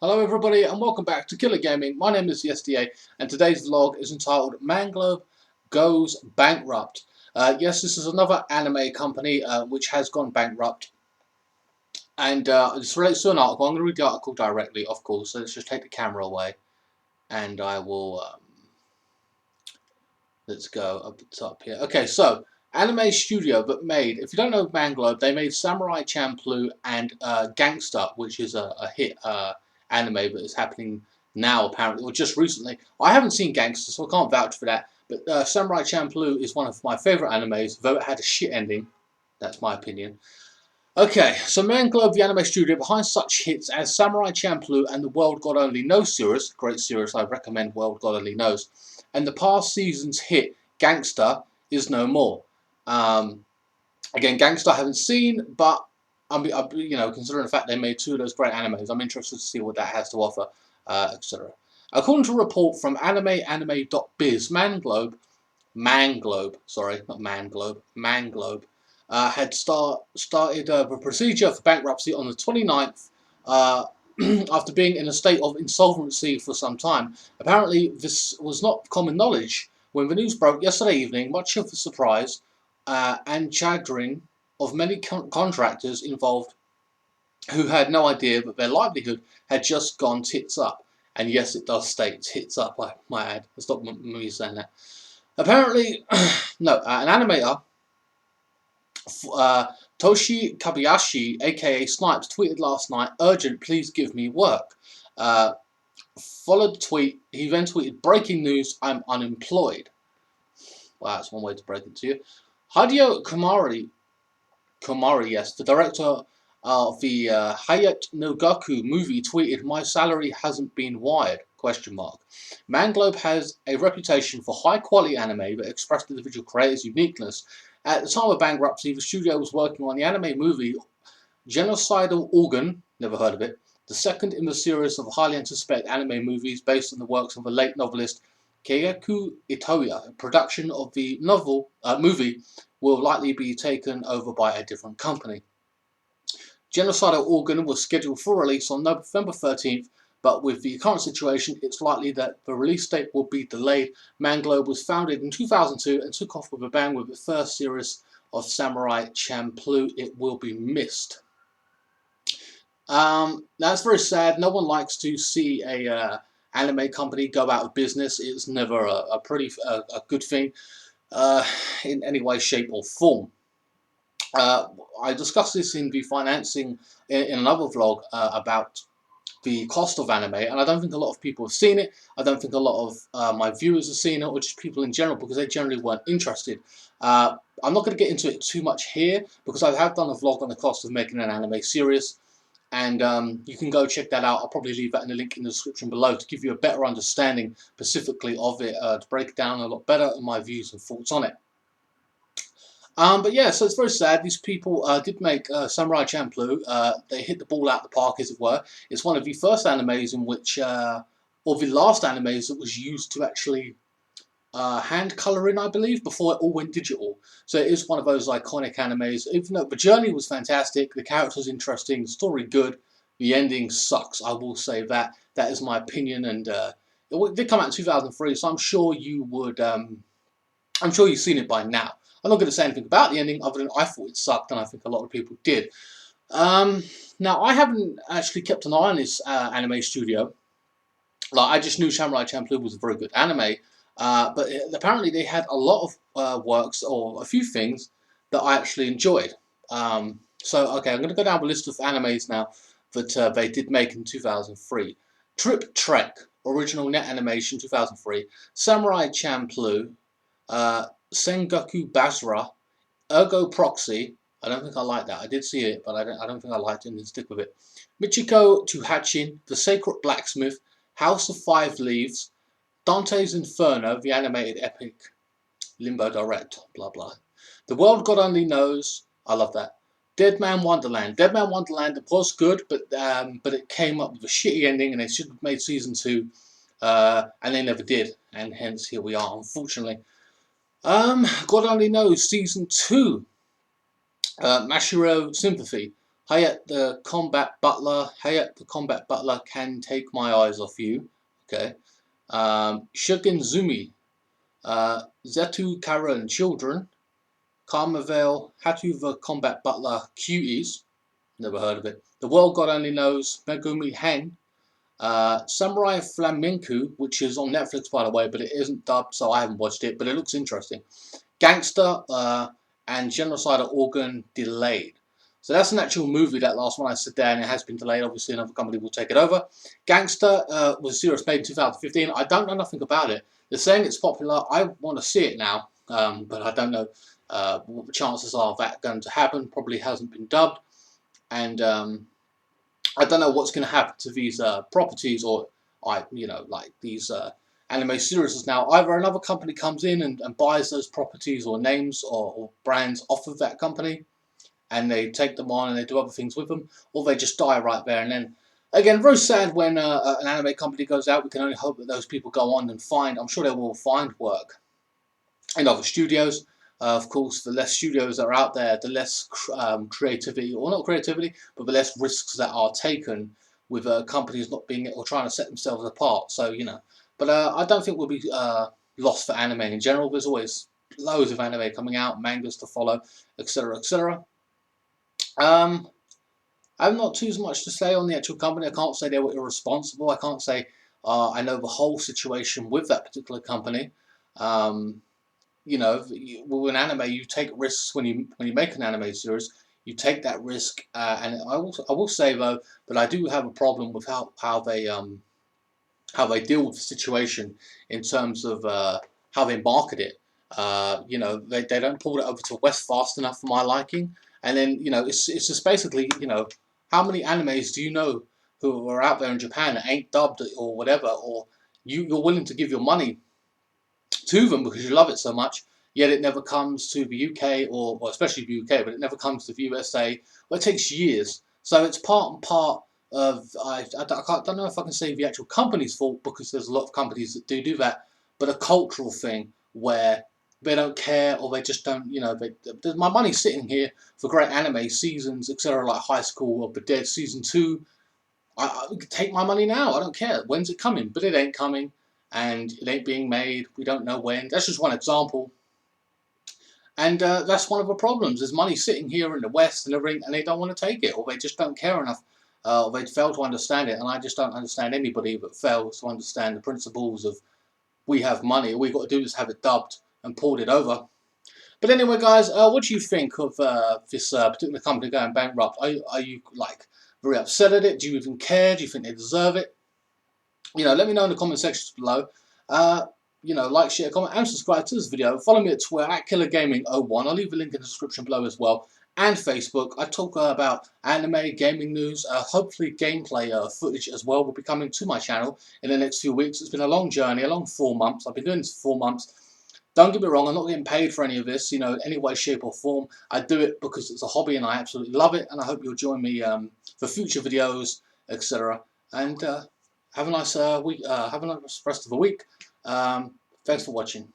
Hello everybody and welcome back to Killer Gaming. My name is the SDA and today's vlog is entitled Manglobe Goes Bankrupt. Yes, this is another anime company which has gone bankrupt, and this relates to an article. I'm going to read the article directly, of course, so let's just take the camera away and I will, let's go up the top here. Okay, so anime studio that made, if you don't know Manglobe, they made Samurai Champloo and Gangsta, which is a hit anime that is happening now apparently, or just recently. I haven't seen Gangsta, so I can't vouch for that, but Samurai Champloo is one of my favourite animes, though it had a shit ending. That's my opinion. Okay, so Manglobe, the anime studio behind such hits as Samurai Champloo and the World God Only Knows series, great series, I recommend World God Only Knows, and the past season's hit Gangsta is no more. Again, Gangsta I haven't seen, but considering the fact they made two of those great animes, I'm interested to see what that has to offer, etc. According to a report from anime.biz, Manglobe, sorry, not Manglobe, Manglobe, had started the procedure for bankruptcy on the 29th after being in a state of insolvency for some time. Apparently, this was not common knowledge when the news broke yesterday evening, much of the surprise and chagrin of many contractors involved who had no idea that their livelihood had just gone tits up. And yes, it does state tits up, I might add. Stop me saying that. Apparently, no, an animator, Toshi Kabayashi, aka Snipes, tweeted last night, "Urgent, please give me work." Followed tweet, he then tweeted, "Breaking news, I'm unemployed." Well, that's one way to break it to you. Hideo Komari, yes, the director of the Hayate no Gaku movie, tweeted, "My salary hasn't been wired?" Manglobe has a reputation for high-quality anime that expressed individual creators' uniqueness. At the time of bankruptcy, the studio was working on the anime movie Genocidal Organ, never heard of it, the second in the series of highly anticipated anime movies based on the works of the late novelist Keiichi Itoya. Production of the movie will likely be taken over by a different company. Genocidal Organ was scheduled for release on November 13th, but with the current situation, it's likely that the release date will be delayed. Manglobe was founded in 2002 and took off with a bang with the first series of Samurai Champloo. It will be missed. That's very sad. No one likes to see a anime company go out of business. It's never a good thing in any way, shape, or form. I discussed this in the financing in another vlog about the cost of anime, and I don't think a lot of people have seen it. I don't think a lot of my viewers have seen it, or just people in general, because they generally weren't interested. I'm not going to get into it too much here, because I have done a vlog on the cost of making an anime series, and you can go check that out. I'll probably leave that in the link in the description below to give you a better understanding specifically of it, to break it down a lot better and my views and thoughts on it. But yeah, so it's very sad. These people did make Samurai Champloo. They hit the ball out of the park, as it were. It's one of the first animes in which, or the last animes that was used to actually hand colouring, I believe, before it all went digital. So it is one of those iconic animes. Even though the journey was fantastic, the characters interesting, the story good, the ending sucks. I will say that. That is my opinion, and it did come out in 2003, so I'm sure you would. I'm sure you've seen it by now. I'm not going to say anything about the ending other than I thought it sucked, and I think a lot of people did. Now, I haven't actually kept an eye on this anime studio. I just knew Samurai Champloo was a very good anime, but apparently they had a lot of works, or a few things, that I actually enjoyed. Okay, I'm going to go down the list of animes now that they did make in 2003. Trip Trek, original net animation, 2003. Samurai Champloo. Sengoku Basra, Ergo Proxy. I don't think I like that. I did see it, but I don't think I liked it and didn't stick with it. Michiko to Hatchin, The Sacred Blacksmith, House of Five Leaves, Dante's Inferno, the animated epic, Limbo Direct, blah blah. The World God Only Knows, I love that. Dead Man Wonderland. Dead Man Wonderland was good, but it came up with a shitty ending, and they should have made season 2, and they never did, and hence here we are, unfortunately. God Only Knows Season 2, Mashiro Sympathy, Hayat the Combat Butler. Hayat the Combat Butler can take my eyes off you. Okay. Shugin Zumi. Zetu Karen Children. Carmavale Hatu the Combat Butler Cuties. Never heard of it. The World God Only Knows. Megumi Hen. Samurai Flamenco, which is on Netflix by the way, but it isn't dubbed, so I haven't watched it, but it looks interesting. Gangster and Genocidal Organ delayed. So that's an actual movie, that last one I said there, and it has been delayed. Obviously, another company will take it over. Gangster was a series made in 2015. I don't know nothing about it. They're saying it's popular. I want to see it now, but I don't know what the chances are of that going to happen. Probably hasn't been dubbed, and I don't know what's going to happen to these properties, or like these anime series now. Either another company comes in and buys those properties or names or brands off of that company, and they take them on and they do other things with them, or they just die right there and then. Again, very sad when an anime company goes out. We can only hope that those people go on and find, I'm sure they will find work in other studios. Of course, the less studios that are out there, the less creativity, or not creativity, but the less risks that are taken with companies not being or trying to set themselves apart. So but I don't think we'll be lost for anime in general. There's always loads of anime coming out, mangas to follow, etc., etc. I have not too much to say on the actual company. I can't say they were irresponsible. I can't say I know the whole situation with that particular company. Um, with an anime, you take risks when you make an anime series. You take that risk, and I will say though that I do have a problem with how they deal with the situation in terms of how they market it. They don't pull it over to West fast enough for my liking, and then it's just basically how many animes do you know who are out there in Japan that ain't dubbed or whatever, or you're willing to give your money to them because you love it so much, yet it never comes to the UK, or especially the UK, but it never comes to the USA. Well, it takes years. So it's part and part of, don't know if I can say the actual company's fault, because there's a lot of companies that do that, but a cultural thing where they don't care, or they just don't, my money's sitting here for great anime seasons, etc., like High School of the Dead Season 2. I take my money now. I don't care. When's it coming? But it ain't coming, and it ain't being made. We don't know when. That's just one example, and that's one of the problems. There's money sitting here in the West and everything, and they don't want to take it, or they just don't care enough, or they fail to understand it. And I just don't understand anybody that fails to understand the principles of we have money. All we got to do is have it dubbed and poured it over. But anyway, guys, what do you think of this particular company going bankrupt? Are you like very upset at it? Do you even care? Do you think they deserve it? Let me know in the comment sections below. Like, share, comment, and subscribe to this video. Follow me at Twitter at KillerGaming01. I'll leave a link in the description below as well. And Facebook. I talk about anime, gaming news, hopefully gameplay footage as well will be coming to my channel in the next few weeks. It's been a long journey, a long 4 months. I've been doing this for 4 months. Don't get me wrong, I'm not getting paid for any of this, any way, shape or form. I do it because it's a hobby and I absolutely love it, and I hope you'll join me for future videos, etc. And have a nice week. Have a nice rest of the week. Thanks for watching.